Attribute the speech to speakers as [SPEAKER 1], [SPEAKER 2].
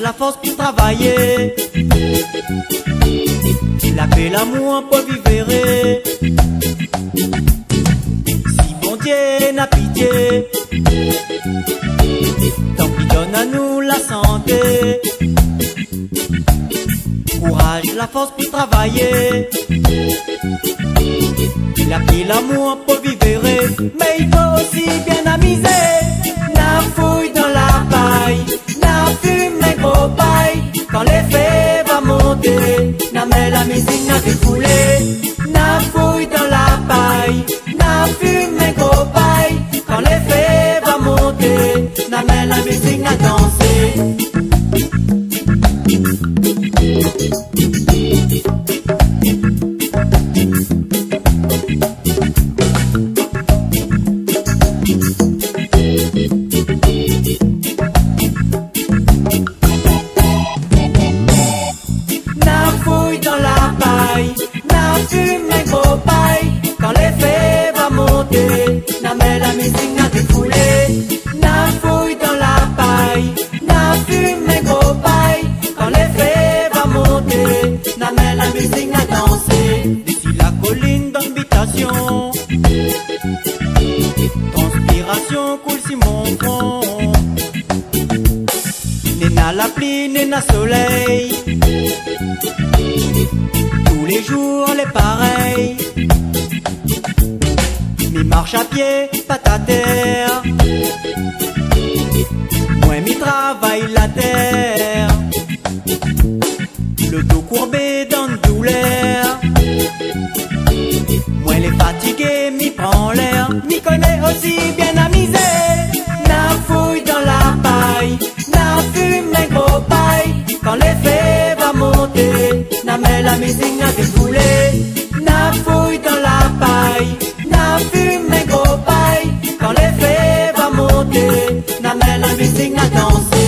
[SPEAKER 1] La force pour travailler, la paix, l'amour pour vivre. Si bon Dieu n'a pitié, tant pis donne à nous la santé. Courage, la force pour travailler, la paix, l'amour pour vivre. Mais il faut aussi bien amuser. La fouille dans la paille, la fumée gros paille. Quand l'effet va monter, la met la musique n'a défoulé. La fouille dans la paille, la fumée gros paille. Quand l'effet va monter, la met la musique n'a dansé. La met la musique n'a défoulé. La fouille dans la paille, la fumée gros paille. Quand l'effet va monter, la met la musique n'a dansé. D'ici la colline d'habitation, transpiration coule sur mon front. Néna la pluie, néna soleil, tous les jours les pareils. Mi marche à pied, pas à terre. Moi mi travaille la terre. Le dos courbé dans une douleur. Moi les fatigué, mi prend l'air. Mi connaît aussi bien amusé. La fouille dans la paille, la fumée gros paille. Quand l'effet va monter, la met la musique n'a défoulé. La fouille dans la paille, la fumée gros paille. Quand l'effet va monter, la met la musique n'a dansé.